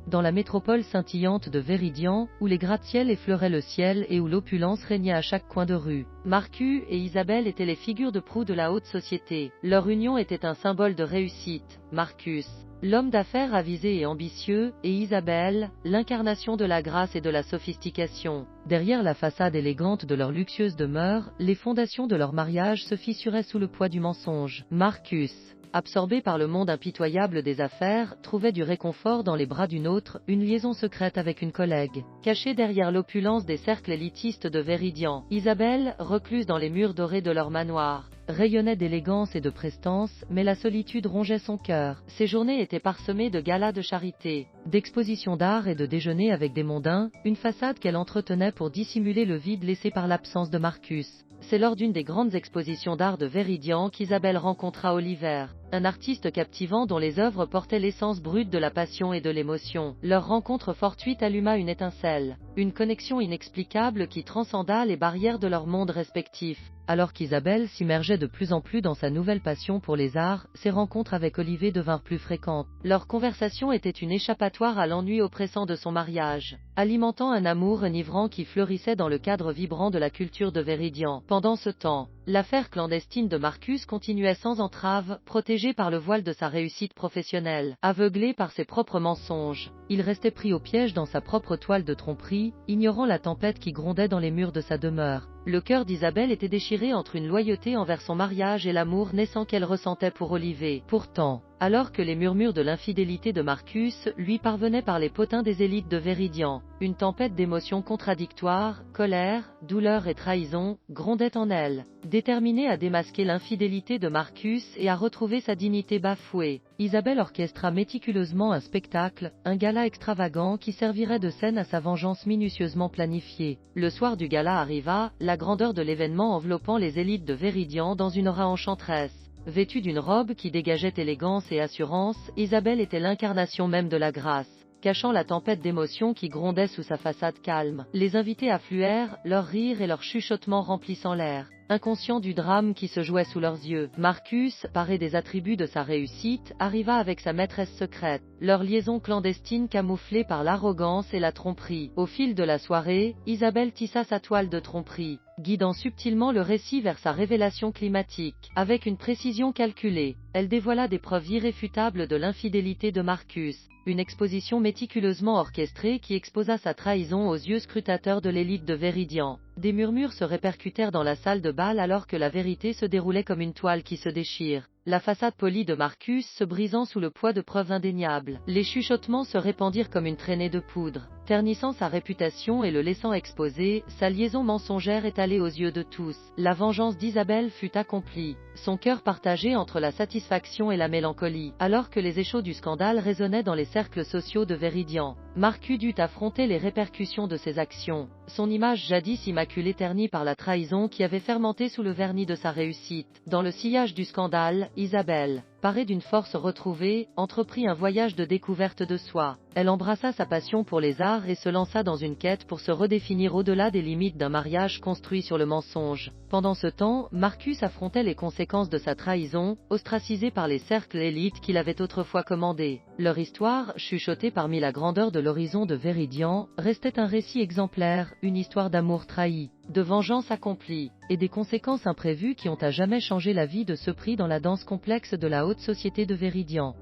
dans la métropole scintillante de Véridian, où les gratte-ciel effleuraient le ciel et où l'opulence régnait à chaque coin de rue. Marcus et Isabelle étaient les figures de proue de la haute société. Leur union était un symbole de réussite. Marcus, l'homme d'affaires avisé et ambitieux, et Isabelle, l'incarnation de la grâce et de la sophistication. Derrière la façade élégante de leur luxueuse demeure, les fondations de leur mariage se fissuraient sous le poids du mensonge. Marcus, absorbé par le monde impitoyable des affaires, trouvait du réconfort dans les bras d'une autre, une liaison secrète avec une collègue. Cachée derrière l'opulence des cercles élitistes de Véridian, Isabelle, recluse dans les murs dorés de leur manoir, rayonnait d'élégance et de prestance, mais la solitude rongeait son cœur. Ses journées étaient parsemées de galas de charité, d'expositions d'art et de déjeuners avec des mondains, une façade qu'elle entretenait pour dissimuler le vide laissé par l'absence de Marcus. C'est lors d'une des grandes expositions d'art de Véridian qu'Isabelle rencontra Oliver, un artiste captivant dont les œuvres portaient l'essence brute de la passion et de l'émotion. Leur rencontre fortuite alluma une étincelle, une connexion inexplicable qui transcenda les barrières de leurs mondes respectifs. Alors qu'Isabelle s'immergeait de plus en plus dans sa nouvelle passion pour les arts, ses rencontres avec Olivier devinrent plus fréquentes. Leur conversation était une échappatoire à l'ennui oppressant de son mariage, alimentant un amour enivrant qui fleurissait dans le cadre vibrant de la culture de Véridian. Pendant ce temps, l'affaire clandestine de Marcus continuait sans entrave, protégé par le voile de sa réussite professionnelle. Aveuglé par ses propres mensonges, il restait pris au piège dans sa propre toile de tromperie, ignorant la tempête qui grondait dans les murs de sa demeure. Le cœur d'Isabelle était déchiré entre une loyauté envers son mariage et l'amour naissant qu'elle ressentait pour Olivier. Pourtant, alors que les murmures de l'infidélité de Marcus lui parvenaient par les potins des élites de Véridian, une tempête d'émotions contradictoires, colère, douleur et trahison, grondait en elle. Déterminée à démasquer l'infidélité de Marcus et à retrouver sa dignité bafouée, Isabelle orchestra méticuleusement un spectacle, un gala extravagant qui servirait de scène à sa vengeance minutieusement planifiée. Le soir du gala arriva, la grandeur de l'événement enveloppant les élites de Véridian dans une aura enchanteresse. Vêtue d'une robe qui dégageait élégance et assurance, Isabelle était l'incarnation même de la grâce, cachant la tempête d'émotions qui grondait sous sa façade calme. Les invités affluèrent, leurs rires et leurs chuchotements remplissant l'air, inconscients du drame qui se jouait sous leurs yeux. Marcus, paré des attributs de sa réussite, arriva avec sa maîtresse secrète, leur liaison clandestine camouflée par l'arrogance et la tromperie. Au fil de la soirée, Isabelle tissa sa toile de tromperie, guidant subtilement le récit vers sa révélation climatique. Avec une précision calculée, elle dévoila des preuves irréfutables de l'infidélité de Marcus, une exposition méticuleusement orchestrée qui exposa sa trahison aux yeux scrutateurs de l'élite de Véridian. Des murmures se répercutèrent dans la salle de bal alors que la vérité se déroulait comme une toile qui se déchire, la façade polie de Marcus se brisant sous le poids de preuves indéniables. Les chuchotements se répandirent comme une traînée de poudre, ternissant sa réputation et le laissant exposer, sa liaison mensongère étalée aux yeux de tous. La vengeance d'Isabelle fut accomplie, son cœur partagé entre la satisfaction et la mélancolie. Alors que les échos du scandale résonnaient dans les cercles sociaux de Véridian, Marcus dut affronter les répercussions de ses actions, son image jadis immaculée ternie par la trahison qui avait fermenté sous le vernis de sa réussite. Dans le sillage du scandale, Isabelle, parée d'une force retrouvée, entreprit un voyage de découverte de soi. Elle embrassa sa passion pour les arts et se lança dans une quête pour se redéfinir au-delà des limites d'un mariage construit sur le mensonge. Pendant ce temps, Marcus affrontait les conséquences de sa trahison, ostracisé par les cercles élites qu'il avait autrefois commandés. Leur histoire, chuchotée parmi la grandeur de l'horizon de Véridian, restait un récit exemplaire, une histoire d'amour trahi, de vengeance accomplie, et des conséquences imprévues qui ont à jamais changé la vie de ce pris dans la danse complexe de la haute société de Véridian.